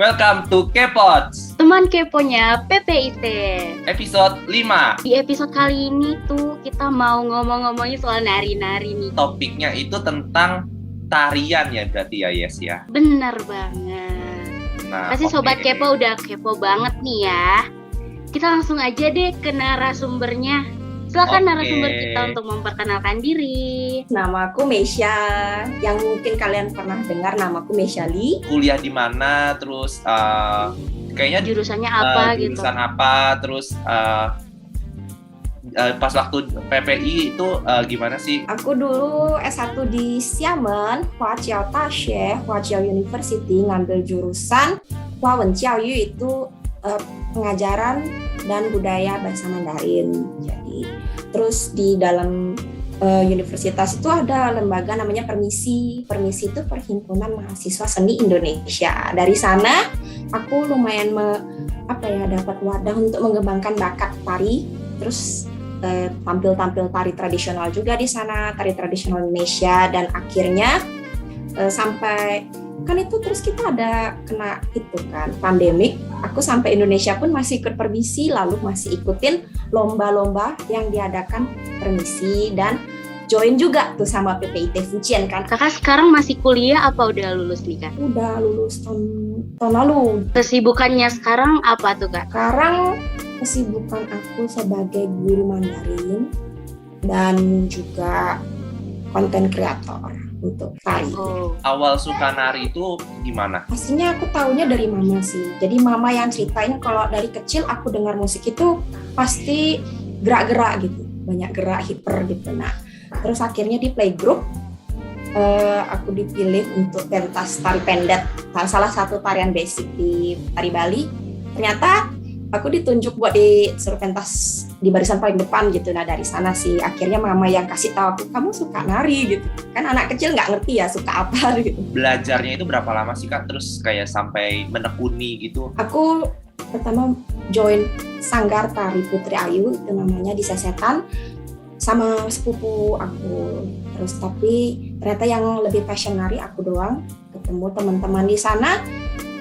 Welcome to K-Pods, teman keponya PPIT. episode 5. Di episode kali ini tuh kita mau ngomongin soal nari-nari nih. Topiknya itu tentang tarian ya berarti ya, Yes ya? Bener banget. Nah, Pasti Sobat oke. Kepo udah kepo banget nih ya. Kita langsung aja deh ke narasumbernya. Silakan Oke. narasumber kita untuk memperkenalkan diri. Namaku Meisha, yang mungkin kalian pernah dengar namaku Meisha Lee. Kuliah di mana, terus kayaknya Jurusannya apa gitu. jurusan apa, terus pas waktu PPI itu gimana sih? Aku dulu S1 di Xiamen, Huaqiao Daxue, Huaqiao University, ngambil jurusan Huawen Jiaoyu, itu pengajaran dan budaya bahasa Mandarin. Jadi terus di dalam universitas itu ada lembaga namanya Permisi. Permisi itu Perhimpunan Mahasiswa Seni Indonesia. Dari sana aku lumayan dapat wadah untuk mengembangkan bakat tari. Terus tampil tari tradisional juga di sana, tari tradisional Indonesia, dan akhirnya sampai kan itu terus kita ada kena itu kan pandemik. Aku sampai Indonesia pun masih ikut Permisi, lalu masih ikutin lomba-lomba yang diadakan Permisi dan join juga tuh sama PPIT Fujian kan. Kakak sekarang masih kuliah apa udah lulus nih Kak? Udah lulus tahun lalu. Kesibukannya sekarang apa tuh Kak? Sekarang kesibukan aku sebagai guru Mandarin dan juga konten kreator untuk tari. Oh, Awal suka nari itu gimana? Pastinya aku taunya dari mama sih. Jadi mama yang ceritain kalau dari kecil aku dengar musik itu pasti gerak-gerak gitu, banyak gerak, hiper gitu. Nah, terus akhirnya di playgroup aku dipilih untuk pentas tari pendet, salah satu tarian basic di tari Bali. Ternyata aku ditunjuk buat disuruh pentas di barisan paling depan gitu. Nah dari sana sih akhirnya mama yang kasih tahu aku, kamu suka nari gitu. Kan anak kecil nggak ngerti ya suka apa gitu. Belajarnya itu berapa lama sih Kak? Terus kayak sampai menekuni gitu? Aku pertama join Sanggar Tari Putri Ayu, itu namanya, di Sesetan, sama sepupu aku. Terus tapi ternyata yang lebih passion nari aku doang. Ketemu teman-teman di sana,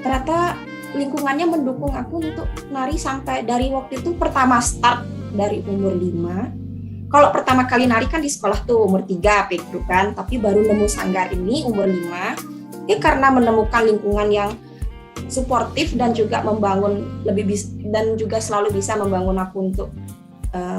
ternyata lingkungannya mendukung aku untuk nari sampai dari waktu itu pertama start dari umur 5. Kalau pertama kali nari kan di sekolah tuh umur 3 playgroup kan, tapi baru nemu sanggar ini umur 5. Karena menemukan lingkungan yang suportif dan juga membangun dan juga selalu bisa membangun aku untuk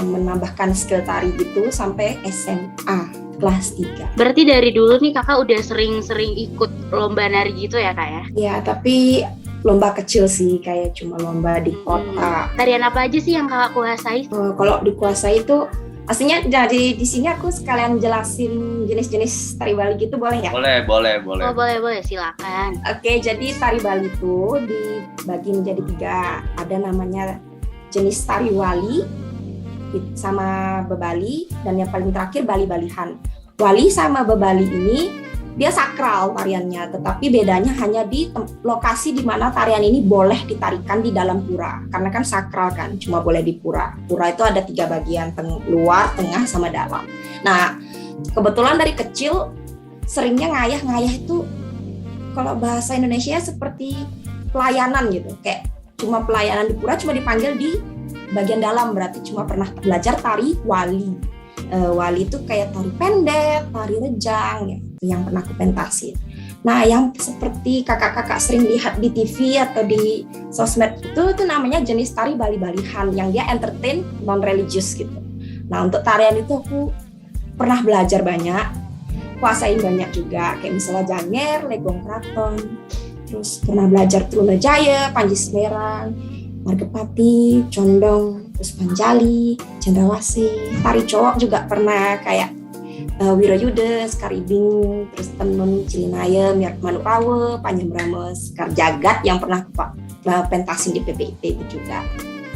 menambahkan skill tari gitu sampai SMA kelas 3. berarti dari dulu nih Kakak udah sering-sering ikut lomba nari gitu ya Kak ya? Ya, tapi lomba kecil sih, kayak cuma lomba di kota. Tarian apa aja sih yang Kakak kuasai? Kalau dikuasai itu aslinya jadi di sini aku sekalian jelasin jenis-jenis tari Bali gitu, boleh ya? Boleh. Oh boleh silakan. Oke, jadi tari Bali itu dibagi menjadi 3. Ada namanya jenis tari wali sama bebali, dan yang paling terakhir bali-balihan. Wali sama bebali ini dia sakral tariannya, tetapi bedanya hanya di lokasi di mana tarian ini boleh ditarikan di dalam pura. Karena kan sakral kan, cuma boleh di pura. Pura itu ada 3 bagian, luar, tengah, sama dalam. Nah, kebetulan dari kecil seringnya ngayah itu, kalau bahasa Indonesia seperti pelayanan gitu. Kayak cuma pelayanan di pura, cuma dipanggil di bagian dalam, berarti cuma pernah belajar tari wali. Wali itu kayak tari pendet, tari rejang ya, yang pernah aku pentasin. Nah, yang seperti kakak-kakak sering lihat di TV atau di sosmed itu namanya jenis tari bali-balihan yang dia entertain non-religious gitu. Nah, untuk tarian itu aku pernah belajar banyak, kuasain banyak juga, kayak misalnya Janger, Legong Kraton, terus pernah belajar Trunajaya, Panji Semerang, Margepati, Condong, terus Panjali, Cendrawasih. Tari cowok juga pernah kayak Wiroyude, Skaribing, terus Tenun, Cilinaya, Miyak Manuk Rawe, Panjem Brahma, Sekar Jagat yang pernah pentasin di PPIT itu juga,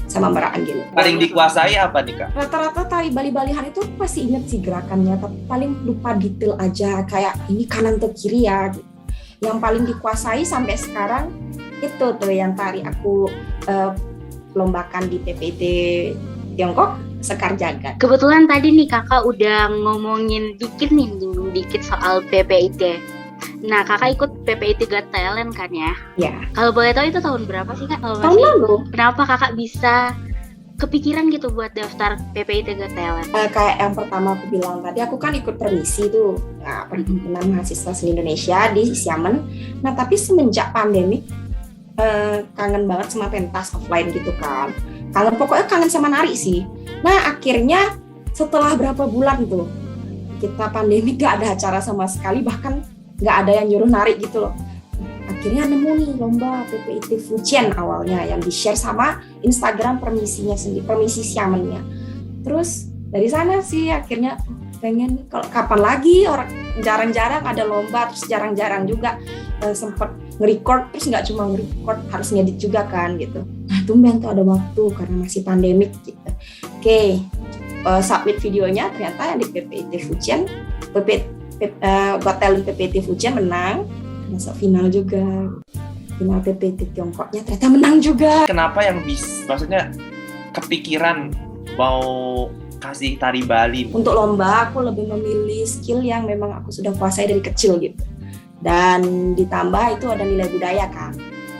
sama Mbak Anggil. Paling dikuasai apa nih Kak? Rata-rata tari bali-balihan itu pasti inget sih gerakannya, tapi paling lupa detail aja, kayak ini kanan atau kiri ya. Yang paling dikuasai sampai sekarang itu tuh yang tari aku lombakan di PPIT Tiongkok, Sekar Jagat. Kebetulan tadi nih Kakak udah ngomongin dikit soal PPIT. Nah, kakak ikut PPI 3 Talent kan ya? Ya, Kalau boleh tahu itu tahun berapa sih kak? Kalau tahun masih, lalu. kenapa kakak bisa kepikiran gitu buat daftar PPI 3 Talent? Kayak yang pertama aku bilang tadi, aku kan ikut permisi tuh, perhimpunan mahasiswa seni Indonesia di Xiamen. Nah, tapi semenjak pandemi kangen banget sama pentas offline gitu kan. Pokoknya kangen sama nari sih. Nah, akhirnya setelah berapa bulan tuh, kita pandemi gak ada acara sama sekali, bahkan gak ada yang nyuruh nari gitu loh. Akhirnya nemu nih lomba PPIT Fujian awalnya yang di-share sama Instagram permisinya sendiri, permisi Xiamennya. Terus dari sana sih akhirnya pengen kalau kapan lagi, orang jarang-jarang ada lomba, terus jarang-jarang juga sempat nge-record, terus nggak cuma nge-record, harus ngedit juga kan gitu. Nah, tumben tuh ada waktu karena masih pandemik gitu. Oke, submit videonya, ternyata yang di PPIT Fujian, Got Talent PPIT Fujian menang, masuk final juga. Final PPIT Tiongkoknya ternyata menang juga. Kenapa yang maksudnya kepikiran mau kasih tari Bali? Untuk lomba aku lebih memilih skill yang memang aku sudah kuasai dari kecil gitu. Dan ditambah itu ada nilai budaya kan,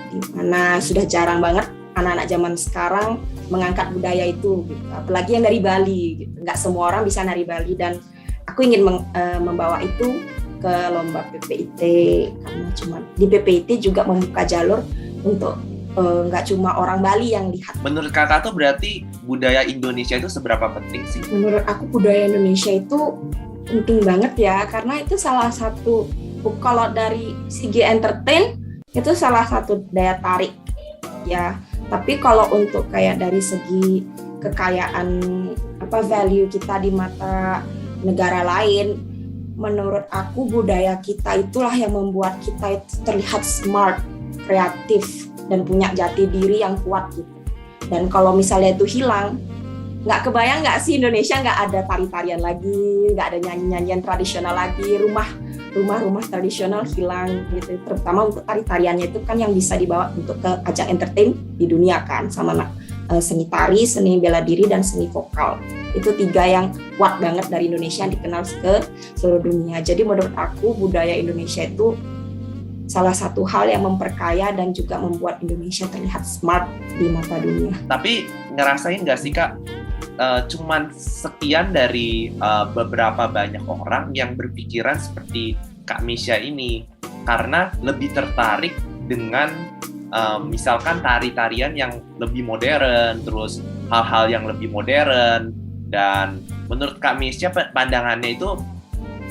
dimana sudah jarang banget anak-anak zaman sekarang mengangkat budaya itu gitu. Apalagi yang dari Bali gitu. Nggak semua orang bisa nari Bali, dan aku ingin membawa itu ke lomba PPIT, karena cuma di PPIT juga membuka jalur untuk nggak cuma orang Bali yang lihat. Menurut kakak tuh berarti budaya Indonesia itu seberapa penting sih? Menurut aku budaya Indonesia itu penting banget ya, karena itu salah satu, kalau dari segi entertain itu salah satu daya tarik ya. Tapi kalau untuk kayak dari segi kekayaan value kita di mata negara lain, menurut aku budaya kita itulah yang membuat kita itu terlihat smart, kreatif, dan punya jati diri yang kuat gitu. Dan kalau misalnya itu hilang, nggak kebayang nggak sih Indonesia nggak ada tari-tarian lagi, nggak ada nyanyi-nyanyian tradisional lagi, rumah-rumah tradisional hilang gitu. Terutama untuk tari-tariannya itu kan yang bisa dibawa untuk ke ajang entertain di dunia kan, sama seni tari, seni bela diri, dan seni vokal. Itu 3 yang kuat banget dari Indonesia yang dikenal ke seluruh dunia. Jadi menurut aku budaya Indonesia itu salah satu hal yang memperkaya dan juga membuat Indonesia terlihat smart di mata dunia. Tapi ngerasain nggak sih kak, cuman sekian dari beberapa banyak orang yang berpikiran seperti Kak Misha ini, karena lebih tertarik dengan misalkan tari-tarian yang lebih modern, terus hal-hal yang lebih modern. Dan menurut Kak Misha, pandangannya itu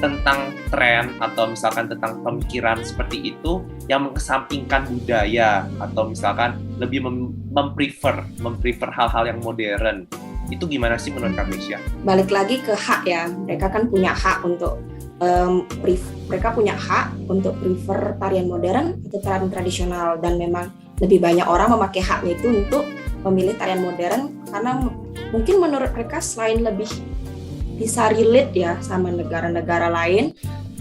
tentang tren atau misalkan tentang pemikiran seperti itu yang mengesampingkan budaya, atau misalkan lebih memprefer hal-hal yang modern. Itu gimana sih menurut Kak Misha? Balik lagi ke hak ya, mereka kan punya hak untuk prefer tarian modern atau tarian tradisional, dan memang lebih banyak orang memakai haknya itu untuk memilih tarian modern karena mungkin menurut mereka selain lebih bisa relate ya sama negara-negara lain,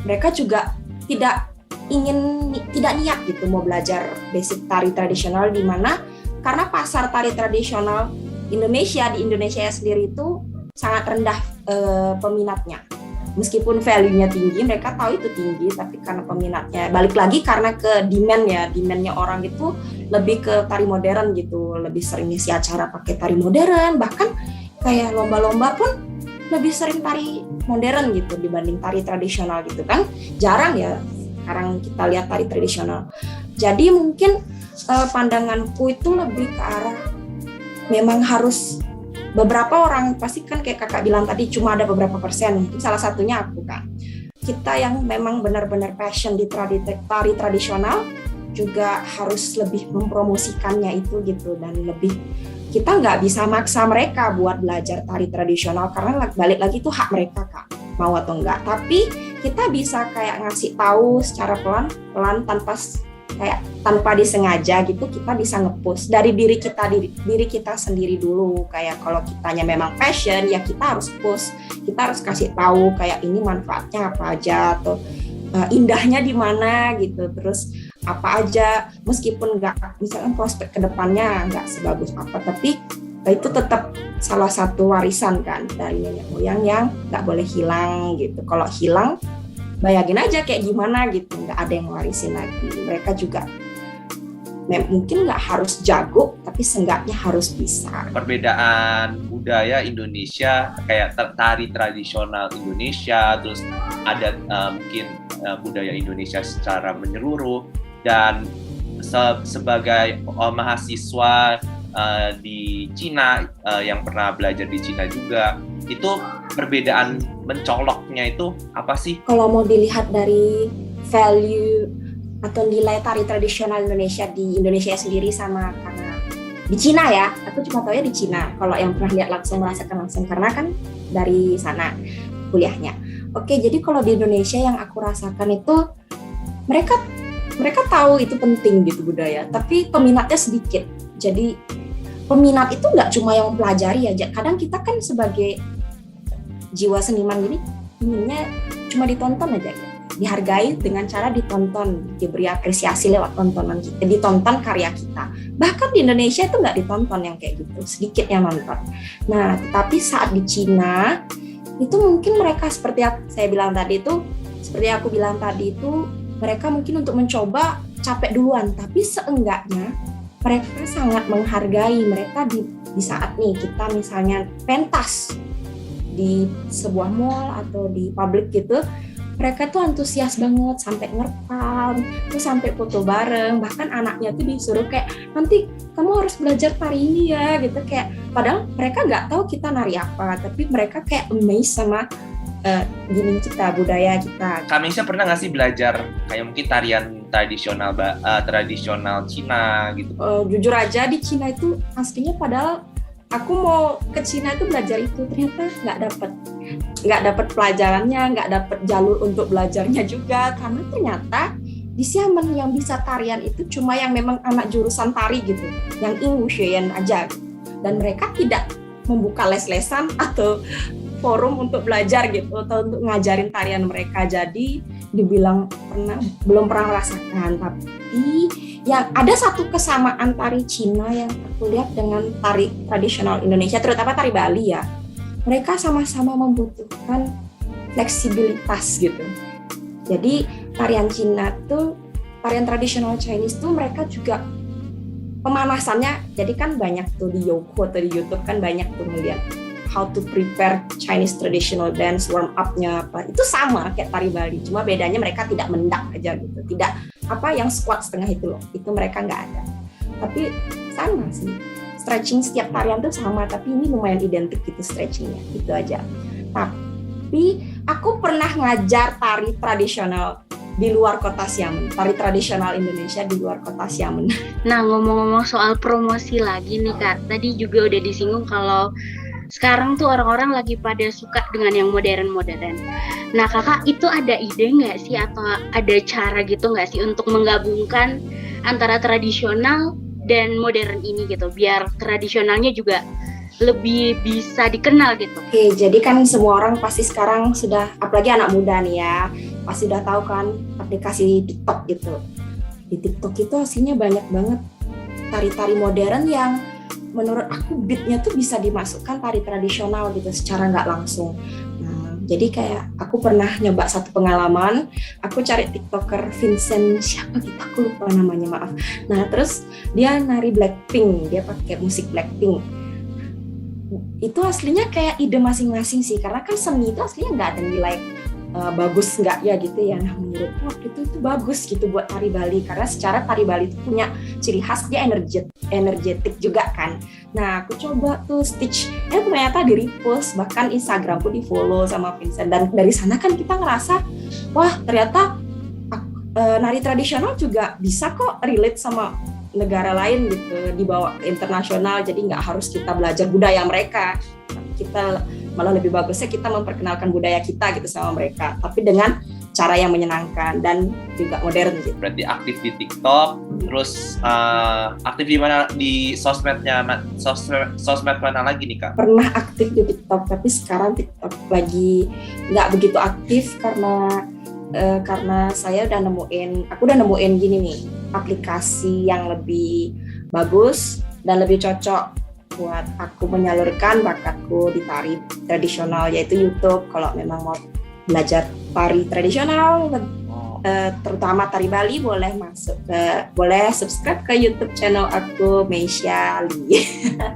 mereka juga tidak niat gitu mau belajar basic tari tradisional, di mana karena pasar tari tradisional di Indonesia sendiri itu sangat rendah peminatnya. Meskipun value-nya tinggi, mereka tahu itu tinggi, tapi karena peminatnya, balik lagi karena ke demandnya orang itu lebih ke tari modern gitu, lebih sering ngisi acara pakai tari modern, bahkan kayak lomba-lomba pun lebih sering tari modern gitu dibanding tari tradisional gitu kan. Jarang ya sekarang kita lihat tari tradisional. Jadi mungkin pandanganku itu lebih ke arah memang harus beberapa orang, pasti kan kayak kakak bilang tadi cuma ada beberapa persen, mungkin salah satunya aku kan. Kita yang memang benar-benar passion di tari tradisional juga harus lebih mempromosikannya itu gitu, dan lebih kita nggak bisa maksa mereka buat belajar tari tradisional karena balik lagi itu hak mereka kak, mau atau enggak. Tapi kita bisa kayak ngasih tahu secara pelan-pelan tanpa disengaja gitu, kita bisa nge-push dari diri kita sendiri dulu. Kayak kalau kitanya memang passion ya kita harus push, kita harus kasih tahu kayak ini manfaatnya apa aja, atau indahnya di mana gitu, terus apa aja, meskipun nggak misalkan prospek kedepannya nggak sebagus apa, tapi itu tetap salah satu warisan kan dari nenek moyang yang nggak boleh hilang gitu. Kalau hilang bayangin aja kayak gimana gitu, nggak ada yang warisin lagi. Mereka juga mungkin nggak harus jago, tapi seenggaknya harus bisa. Perbedaan budaya Indonesia, kayak tari tradisional Indonesia, terus ada mungkin budaya Indonesia secara menyeluruh, dan sebagai mahasiswa di Cina yang pernah belajar di Cina juga, itu perbedaan mencoloknya itu apa sih? Kalau mau dilihat dari value atau nilai tari tradisional Indonesia di Indonesia sendiri sama karena di Cina ya, aku cuma tahu ya di Cina. Kalau yang pernah lihat langsung, merasakan langsung, karena kan dari sana kuliahnya. Oke, jadi kalau di Indonesia yang aku rasakan itu mereka tahu itu penting gitu budaya, tapi peminatnya sedikit. Jadi peminat itu nggak cuma yang pelajari aja. Kadang kita kan sebagai jiwa seniman gini, inginnya cuma ditonton aja, dihargai dengan cara ditonton, diberi apresiasi lewat tontonan kita, ditonton karya kita. Bahkan di Indonesia itu nggak ditonton yang kayak gitu, sedikit yang nonton. Nah, tetapi saat di Cina itu mungkin mereka seperti saya bilang tadi itu, seperti aku bilang tadi itu, mereka mungkin untuk mencoba capek duluan, tapi seenggaknya mereka sangat menghargai. Mereka di saat nih kita misalnya pentas di sebuah mall atau di publik gitu, mereka tuh antusias banget, sampai ngerekam, terus sampai foto bareng. Bahkan anaknya tuh disuruh kayak, nanti kamu harus belajar tari ini ya gitu, kayak padahal mereka nggak tahu kita nari apa, tapi mereka kayak amazed sama gini kita, budaya kita. Kak Misha pernah nggak sih belajar kayak mungkin tarian tradisional Cina gitu? Jujur aja di Cina itu aslinya, padahal aku mau ke Cina itu belajar itu, ternyata nggak dapat pelajarannya, nggak dapat jalur untuk belajarnya juga, karena ternyata di Xiamen yang bisa tarian itu cuma yang memang anak jurusan tari gitu, yang Ingwushuyan aja, dan mereka tidak membuka les-lesan atau forum untuk belajar gitu, atau untuk ngajarin tarian mereka. Jadi dibilang belum pernah merasakan. Tapi yang ada satu kesamaan tari Cina yang aku lihat dengan tari tradisional Indonesia, terutama tari Bali ya, mereka sama-sama membutuhkan fleksibilitas gitu. Jadi tarian Cina tuh, tarian tradisional Chinese tuh mereka juga pemanasannya, jadi kan banyak tuh di Youku atau di YouTube kan banyak tuh ngeliat how to prepare Chinese traditional dance, warm up-nya apa, itu sama kayak tari Bali, cuma bedanya mereka tidak mendak aja gitu, tidak yang squat setengah itu loh, itu mereka nggak ada. Tapi sama sih, stretching setiap tarian tuh sama, tapi ini lumayan identik gitu stretchingnya, itu aja. Tapi aku pernah ngajar tari tradisional di luar kota Xiamen, tari tradisional Indonesia di luar kota Xiamen. Nah, ngomong-ngomong soal promosi lagi nih Kak, tadi juga udah disinggung kalau sekarang tuh orang-orang lagi pada suka dengan yang modern-modern. Nah kakak, itu ada ide nggak sih atau ada cara gitu nggak sih untuk menggabungkan antara tradisional dan modern ini gitu, biar tradisionalnya juga lebih bisa dikenal gitu? Oke, jadi kan semua orang pasti sekarang sudah, apalagi anak muda nih ya, pasti udah tahu kan aplikasi TikTok gitu. Di TikTok itu hasilnya banyak banget tari-tari modern yang menurut aku beatnya tuh bisa dimasukkan tari tradisional gitu secara nggak langsung. Nah, jadi kayak aku pernah nyoba satu pengalaman, aku cari TikToker Vincent, siapa gitu, aku lupa namanya, maaf. Nah terus dia nari Blackpink, dia pakai musik Blackpink. Itu aslinya kayak ide masing-masing sih, karena kan seni itu aslinya nggak ada nilai bagus nggak ya gitu ya. Nah menurutku itu bagus gitu buat tari Bali, karena secara tari Bali itu punya ciri khas, dia energetik juga kan. Nah aku coba tuh stitch, ternyata di repost, bahkan Instagramku di follow sama Vincent, dan dari sana kan kita ngerasa wah ternyata nari tradisional juga bisa kok relate sama negara lain gitu, dibawa ke internasional. Jadi nggak harus kita belajar budaya mereka, kita malah lebih bagusnya kita memperkenalkan budaya kita gitu sama mereka, tapi dengan cara yang menyenangkan dan juga modern gitu. Berarti aktif di TikTok, terus aktif di mana, di sosmed mana lagi nih Kak? Pernah aktif di TikTok, tapi sekarang TikTok lagi nggak begitu aktif karena saya udah nemuin gini nih, aplikasi yang lebih bagus dan lebih cocok buat aku menyalurkan bakatku di tari tradisional, yaitu YouTube. Kalau memang mau belajar tari tradisional, Oh, terutama tari Bali, boleh subscribe ke YouTube channel aku Meisha Lee.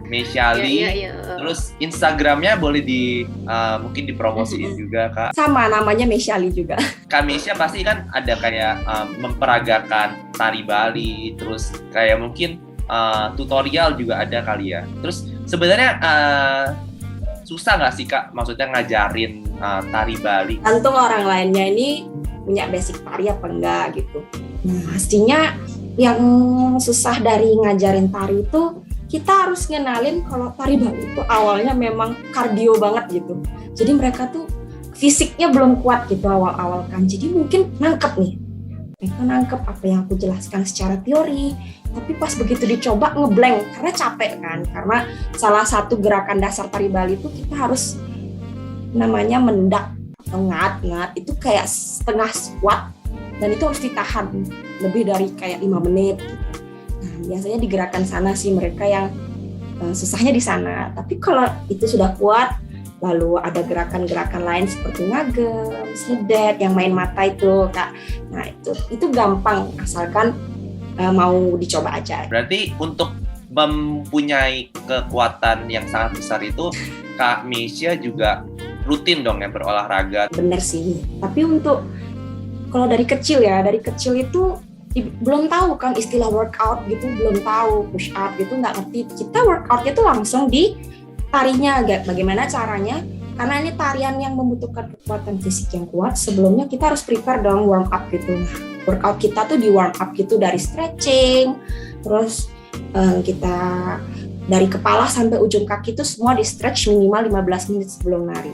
Meisha Lee. Iya. Terus Instagramnya boleh mungkin dipromosiin juga Kak. Sama namanya Meisha Lee juga. Kak Meisha pasti kan ada kayak memperagakan tari Bali, terus kayak mungkin tutorial juga ada kali ya. Terus sebenarnya susah nggak sih Kak, maksudnya ngajarin tari Bali? Tentu orang lainnya ini punya basic tari apa enggak gitu. Nah, pastinya yang susah dari ngajarin tari itu kita harus ngenalin kalau tari Bali itu awalnya memang kardio banget gitu. Jadi mereka tuh fisiknya belum kuat gitu awal-awal kan. Jadi mungkin nangkep nih. Mereka nangkep apa yang aku jelaskan secara teori, tapi pas begitu dicoba ngeblank karena capek kan. Karena salah satu gerakan dasar tari Bali itu kita harus namanya mendak atau ngat itu kayak setengah squat dan itu harus ditahan lebih dari kayak 5 menit gitu. Nah, biasanya di gerakan sana sih mereka yang susahnya di sana. Tapi kalau itu sudah kuat, lalu ada gerakan-gerakan lain seperti ngagem, sedet, yang main mata itu Kak. Nah, itu gampang asalkan mau dicoba aja. Berarti untuk mempunyai kekuatan yang sangat besar itu Kak Meisha juga rutin dong ya berolahraga. Bener sih. Tapi untuk kalau dari kecil itu belum tahu kan istilah workout gitu, belum tahu push up gitu, nggak ngerti. Kita workoutnya tuh langsung di tarinya, bagaimana caranya? Karena ini tarian yang membutuhkan kekuatan fisik yang kuat. Sebelumnya kita harus prepare dong warm up gitu. Nah, workout kita tuh di warm up gitu dari stretching, terus kita dari kepala sampai ujung kaki itu semua di stretch minimal 15 menit sebelum nari.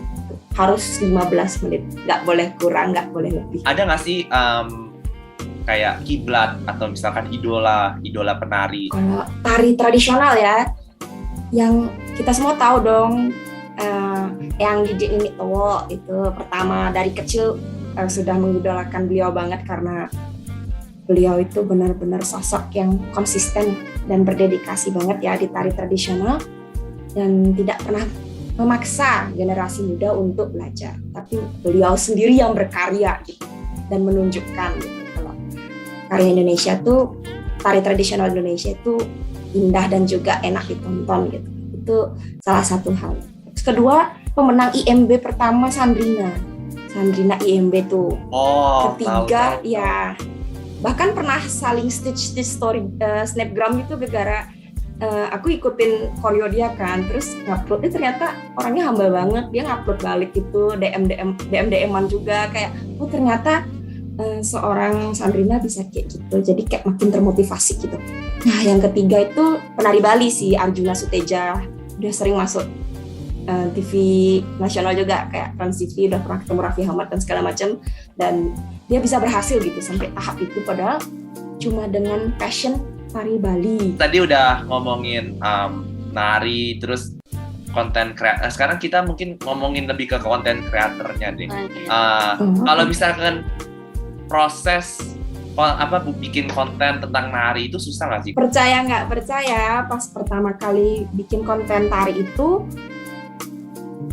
Harus 15 menit, nggak boleh kurang, nggak boleh lebih. Ada nggak sih kayak kiblat atau misalkan idola penari? Kalau tari tradisional ya, yang kita semua tahu dong, yang Didi Nimitowo itu pertama dari kecil sudah mengidolakan beliau banget karena beliau itu benar-benar sosok yang konsisten dan berdedikasi banget ya di tari tradisional dan tidak pernah memaksa generasi muda untuk belajar, tapi beliau sendiri yang berkarya gitu dan menunjukkan gitu kalau karya Indonesia tuh, tari tradisional Indonesia itu indah dan juga enak ditonton gitu. Itu salah satu hal. Terus kedua, pemenang IMB pertama Sandrina IMB tuh. Oh, ketiga tahu. Ya bahkan pernah saling stitch story snapgram itu gara-gara aku ikutin koreo dia kan, terus ngupload, ternyata orangnya humble banget, dia ngupload balik itu DM-an juga kayak ternyata seorang Sandrina bisa kayak gitu, jadi kayak makin termotivasi gitu. Nah yang ketiga itu penari Bali sih, Arjuna Suteja, udah sering masuk TV nasional juga kayak Trans TV, udah pernah ketemu Raffi Ahmad dan segala macam, dan dia bisa berhasil gitu sampai tahap itu padahal cuma dengan passion tari Bali. Tadi udah ngomongin nari, terus konten kreator. Sekarang kita mungkin ngomongin lebih ke konten kreatornya deh. Kalau misalkan proses bikin konten tentang nari itu susah nggak sih? Percaya nggak percaya, pas pertama kali bikin konten tari itu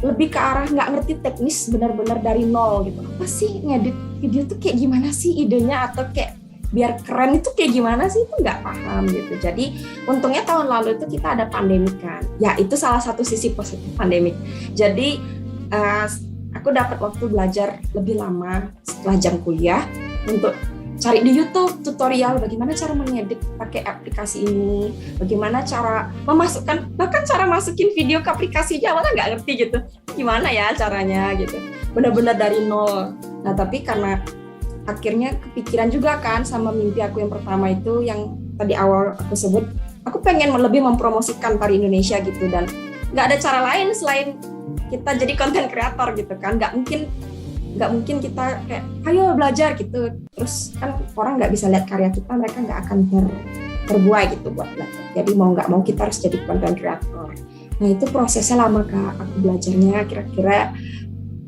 lebih ke arah nggak ngerti teknis, benar-benar dari nol gitu. Apa sih ngedit video tuh kayak gimana sih idenya, atau kayak biar keren itu kayak gimana sih, itu nggak paham gitu. Jadi untungnya tahun lalu itu kita ada pandemi kan, ya itu salah satu sisi positif pandemi. Jadi aku dapat waktu belajar lebih lama setelah jam kuliah untuk cari di YouTube tutorial bagaimana cara mengedit pakai aplikasi ini, bagaimana cara memasukkan, bahkan cara masukin video ke aplikasi aja awalnya nggak ngerti gitu, gimana ya caranya gitu, benar-benar dari nol. Nah tapi karena akhirnya kepikiran juga kan sama mimpi aku yang pertama itu yang tadi awal aku sebut, aku pengen lebih mempromosikan tari Indonesia gitu, dan nggak ada cara lain selain kita jadi konten kreator gitu kan. Nggak mungkin kita kayak ayo belajar gitu terus kan orang nggak bisa lihat karya kita, mereka nggak akan terbuai gitu buat belajar. Jadi mau nggak mau kita harus jadi konten kreator. Nah itu prosesnya lama Kak, aku belajarnya kira-kira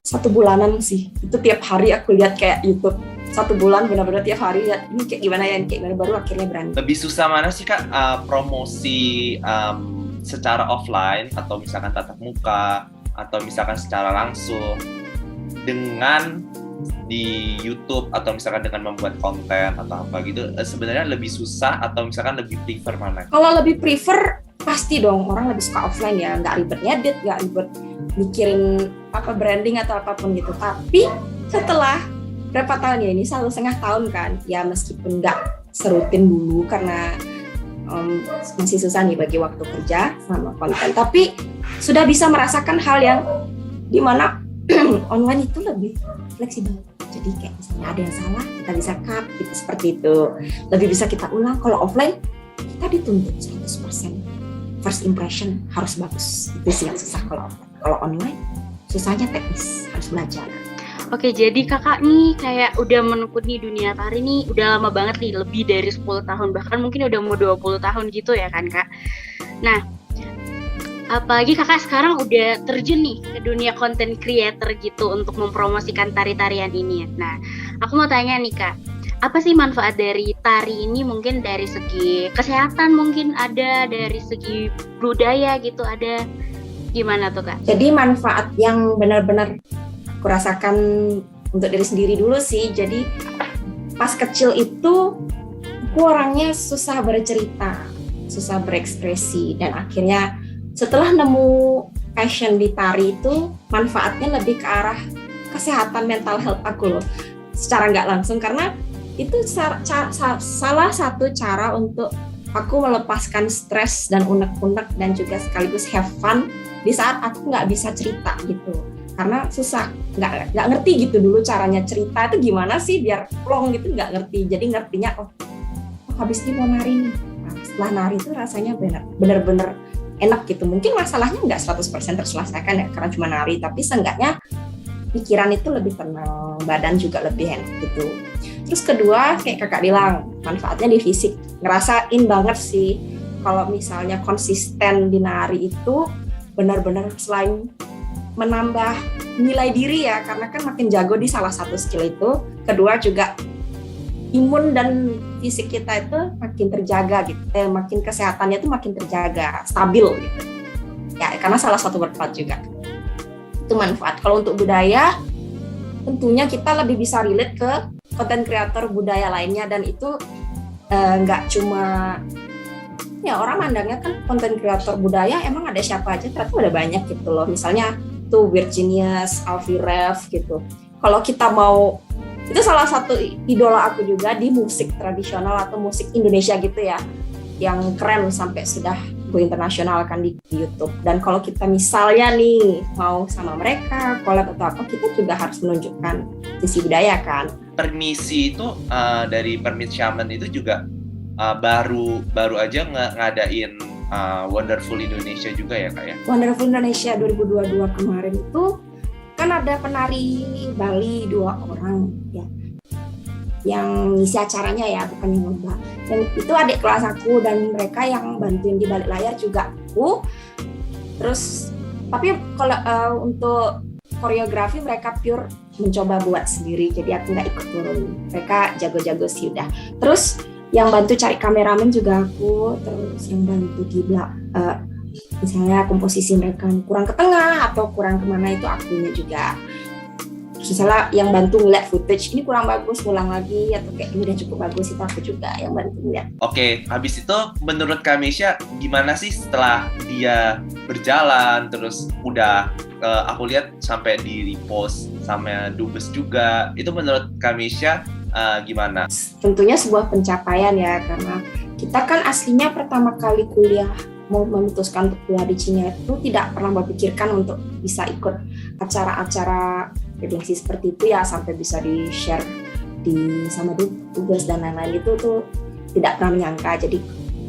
1 bulanan sih. Itu tiap hari aku lihat kayak YouTube 1 bulan, benar-benar tiap hari lihat ini kayak gimana ya, kayak gimana, baru akhirnya berani. Lebih susah mana sih Kak, promosi secara offline atau misalkan tatap muka atau misalkan secara langsung dengan di YouTube atau misalkan dengan membuat konten atau apa gitu, sebenarnya lebih susah atau misalkan lebih prefer mana? Kalau lebih prefer pasti dong, orang lebih suka offline ya, nggak ribet ngedit, nggak ribet mikirin apa branding atau apapun gitu. Tapi setelah berapa tahun ya, ini 1,5 tahun kan, ya meskipun nggak serutin dulu karena masih susah nih bagi waktu kerja sama konten, tapi sudah bisa merasakan hal yang dimana online itu lebih fleksibel. Jadi kayak misalnya ada yang salah, kita bisa cut gitu, seperti itu. Lebih bisa kita ulang. Kalau offline kita dituntut 100% first impression harus bagus. Itu sih yang susah kalau offline. Kalau online susahnya teknis, harus belajar. Oke, jadi kakak nih kayak udah menekuni dunia tari nih udah lama banget nih, lebih dari 10 tahun, bahkan mungkin udah mau 20 tahun gitu ya kan Kak. Nah, apalagi kakak sekarang udah terjun nih ke dunia content creator gitu untuk mempromosikan tari-tarian ini. Nah, aku mau tanya nih Kak, apa sih manfaat dari tari ini? Mungkin dari segi kesehatan mungkin ada, dari segi budaya gitu ada, gimana tuh Kak? Jadi manfaat yang benar-benar aku rasakan untuk diri sendiri dulu sih. Jadi pas kecil itu aku orangnya susah bercerita, susah berekspresi, dan akhirnya setelah nemu passion di tari itu manfaatnya lebih ke arah kesehatan mental health aku loh, secara nggak langsung, karena itu salah satu cara untuk aku melepaskan stres dan unek-unek dan juga sekaligus have fun di saat aku nggak bisa cerita gitu. Karena susah, nggak ngerti gitu dulu caranya cerita itu gimana sih biar plong gitu, nggak ngerti. Jadi ngertinya habis ini mau nari nih. Nah, setelah nari itu rasanya bener-bener enak gitu. Mungkin masalahnya nggak 100% terselesaikan ya karena cuma nari, tapi seenggaknya pikiran itu lebih tenang, badan juga lebih enak gitu. Terus kedua, kayak kakak bilang, manfaatnya di fisik. Ngerasain banget sih kalau misalnya konsisten di nari itu benar-benar selain menambah nilai diri ya, karena kan makin jago di salah satu skill itu, kedua juga imun dan fisik kita itu makin terjaga gitu, makin kesehatannya itu makin terjaga, stabil gitu ya, karena salah satu bermanfaat juga. Itu manfaat. Kalau untuk budaya, tentunya kita lebih bisa relate ke content creator budaya lainnya, dan itu nggak cuma ya orang mandangnya kan content creator budaya emang ada siapa aja, ternyata ada banyak gitu loh. Misalnya tuh Virginius, Alfie Rev gitu. Kalau kita mau, itu salah satu idola aku juga di musik tradisional atau musik Indonesia gitu ya, yang keren sampai sudah go internasional kan di YouTube. Dan kalau kita misalnya nih mau sama mereka collab atau apa, kita juga harus menunjukkan sisi budaya kan. Permisi itu dari Permit Shaman itu juga baru aja ngadain Wonderful Indonesia juga ya Kak ya? Wonderful Indonesia 2022 kemarin itu kan ada penari Bali 2 orang ya, yang ngisi acaranya ya, bukan yang lomba. Dan itu adik kelas aku, dan mereka yang bantuin di balik layar juga aku. Terus tapi kalau untuk koreografi mereka pure mencoba buat sendiri, jadi aku nggak ikut turun. Mereka jago-jago sih udah. Terus yang bantu cari kameramen juga aku, terus yang bantu di misalnya komposisi mereka kurang ke tengah atau kurang kemana itu akunya juga. Misalnya yang bantu ngeliat footage, ini kurang bagus, ulang lagi, atau kayak ini udah cukup bagus, itu aku juga yang bantu ngeliat. Oke, habis itu menurut Kak Mesya gimana sih setelah dia berjalan, terus udah aku lihat sampai di repost sama Dubes juga, itu menurut Kak Mesya gimana? Tentunya sebuah pencapaian ya, karena kita kan aslinya pertama kali kuliah, mau memutuskan untuk kuliah di Cina itu tidak pernah berpikirkan untuk bisa ikut acara-acara redaksi seperti itu ya, sampai bisa di-share sama tugas dan lain-lain, itu tuh tidak pernah menyangka. Jadi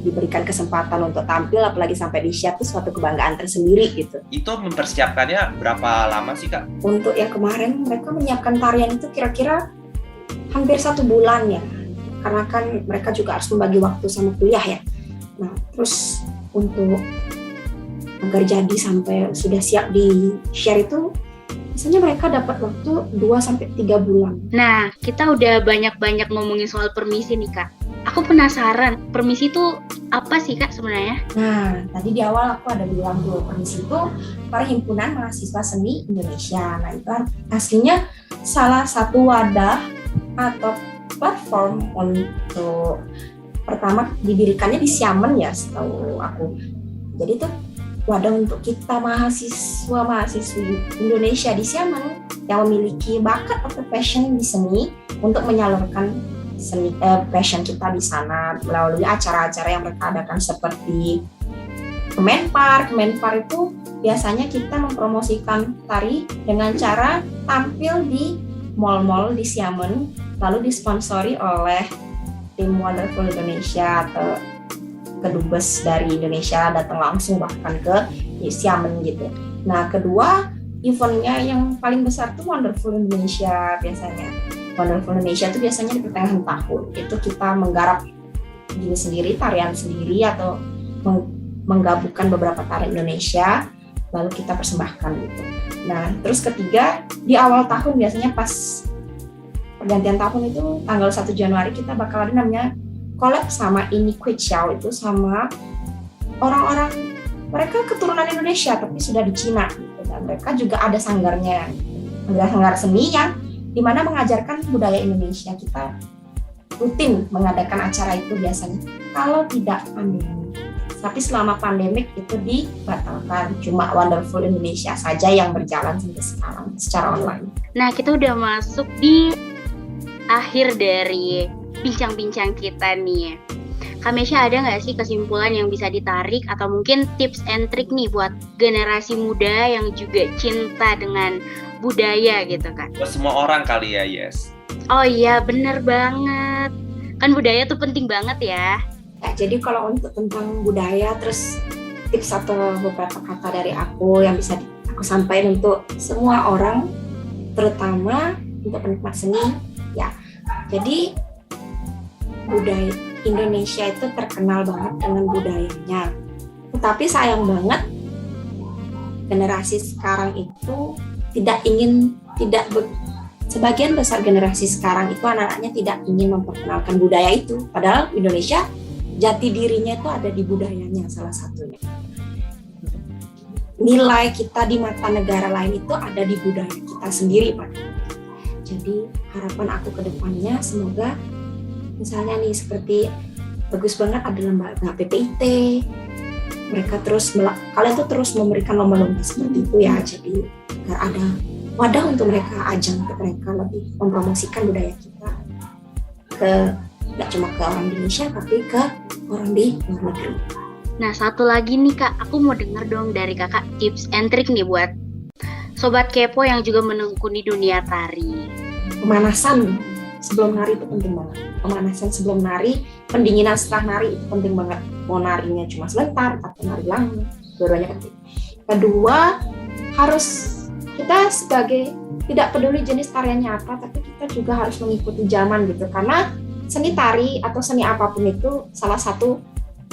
diberikan kesempatan untuk tampil, apalagi sampai di-share, itu suatu kebanggaan tersendiri gitu. Itu mempersiapkannya berapa lama sih Kak? Untuk yang kemarin mereka menyiapkan tarian itu kira-kira hampir 1 bulan ya, karena kan mereka juga harus membagi waktu sama kuliah ya. Nah terus untuk agar jadi sampai sudah siap di share itu biasanya mereka dapat waktu 2-3 bulan. Nah, kita udah banyak-banyak ngomongin soal permisi nih Kak. Aku penasaran, permisi itu apa sih Kak sebenarnya? Nah, tadi di awal aku ada bilang tuh, permisi itu Perhimpunan Mahasiswa Seni Indonesia. Nah, itu aslinya salah satu wadah atau platform untuk pertama didirikannya di Xiamen ya, setahu aku. Jadi itu wadah untuk kita mahasiswa-mahasiswi Indonesia di Xiamen yang memiliki bakat atau passion di seni untuk menyalurkan passion kita di sana melalui acara-acara yang mereka adakan seperti Kemenpar. Kemenpar itu biasanya kita mempromosikan tari dengan cara tampil di mall-mall di Xiamen, lalu disponsori oleh tim Wonderful Indonesia atau kedubes dari Indonesia datang langsung bahkan ke Xiamen gitu. Nah, kedua eventnya yang paling besar tuh Wonderful Indonesia biasanya. Wonderful Indonesia itu biasanya di pertengahan tahun. Itu kita menggarap diri sendiri, tarian sendiri atau menggabungkan beberapa tarian Indonesia lalu kita persembahkan gitu. Nah, terus ketiga di awal tahun biasanya pas pergantian tahun itu tanggal 1 Januari kita bakal ada namanya collab sama Ini Kui Xiao, itu sama orang-orang mereka keturunan Indonesia tapi sudah di Cina gitu. Dan mereka juga ada sanggarnya, ada sanggar seni yang dimana mengajarkan budaya Indonesia. Kita rutin mengadakan acara itu biasanya kalau tidak pandemi. Tapi selama pandemik itu dibatalkan, cuma Wonderful Indonesia saja yang berjalan sampai sekarang secara online. Nah, kita udah masuk di akhir dari bincang-bincang kita nih. Kak Mesya, ada nggak sih kesimpulan yang bisa ditarik atau mungkin tips and trick nih buat generasi muda yang juga cinta dengan budaya gitu kan? Buat semua orang kali ya, Yes. Oh iya, bener banget. Kan budaya tuh penting banget ya. Ya, jadi kalau untuk tentang budaya, terus tips atau beberapa kata dari aku yang bisa aku sampaikan untuk semua orang, terutama untuk penikmat seni, ya. Jadi budaya Indonesia itu terkenal banget dengan budayanya. Tetapi sayang banget generasi sekarang itu sebagian besar generasi sekarang itu anak-anaknya tidak ingin memperkenalkan budaya itu. Padahal Indonesia jati dirinya itu ada di budayanya salah satunya. Nilai kita di mata negara lain itu ada di budaya kita sendiri, Pak. Jadi harapan aku ke depannya semoga misalnya nih seperti bagus banget ada lembaga PPIT, mereka kalian tuh terus memberikan lomba-lomba seperti itu ya, jadi agar ada wadah untuk mereka, ajang untuk mereka lebih mempromosikan budaya kita nggak cuma ke orang Indonesia tapi ke orang di luar negeri. Nah, satu lagi nih Kak, aku mau denger dong dari Kakak tips and trick nih buat Sobat Kepo yang juga menekuni dunia tari. Pemanasan sebelum nari itu penting banget. Pemanasan sebelum nari, pendinginan setelah nari itu penting banget. Mau narinya cuma sebentar atau nari lama, dua-duanya penting. Kedua, kita sebagai tidak peduli jenis tariannya apa, tapi kita juga harus mengikuti zaman gitu. Karena seni tari atau seni apapun itu salah satu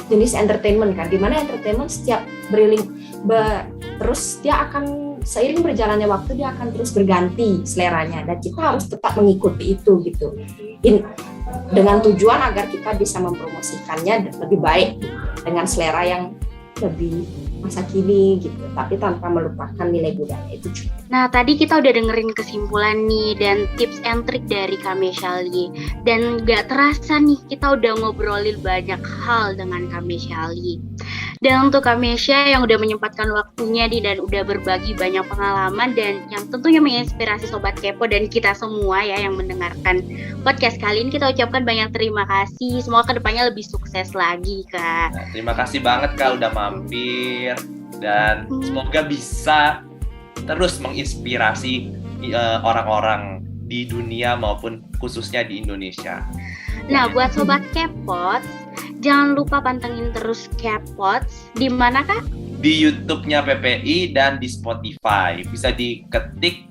jenis entertainment kan, dimana entertainment setiap terus dia akan seiring berjalannya waktu dia akan terus berganti seleranya dan kita harus tetap mengikuti itu gitu dengan tujuan agar kita bisa mempromosikannya lebih baik dengan selera yang lebih masa kini gitu, tapi tanpa melupakan nilai budaya itu juga. Nah, tadi kita udah dengerin kesimpulan nih dan tips and trick dari Kak Mesyali. Dan gak terasa nih kita udah ngobrolin banyak hal dengan Kak Mesyali. Dan untuk Kak Mesya yang udah menyempatkan waktunya dan udah berbagi banyak pengalaman dan yang tentunya menginspirasi Sobat Kepo dan kita semua ya yang mendengarkan podcast kali ini, kita ucapkan banyak terima kasih. Semoga kedepannya lebih sukses lagi, Kak. Nah, terima kasih banget Kak udah mampir dan semoga bisa terus menginspirasi orang-orang di dunia maupun khususnya di Indonesia. Nah, buat Sobat Kepots, jangan lupa pantengin terus Kepots. Di mana, Kak? Di YouTube-nya PPI dan di Spotify. Bisa diketik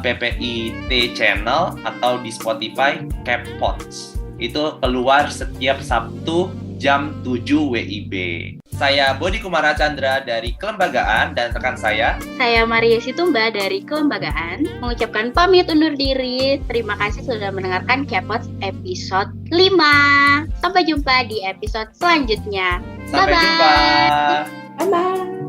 PPIT Channel atau di Spotify Kepots. Itu keluar setiap Sabtu jam 7 WIB. Saya Bodi Kumara Chandra dari Kelembagaan dan rekan saya Maria Situmba dari Kelembagaan mengucapkan pamit undur diri. Terima kasih sudah mendengarkan Kepots episode 5. Sampai jumpa di episode selanjutnya. sampai jumpa. Bye-bye.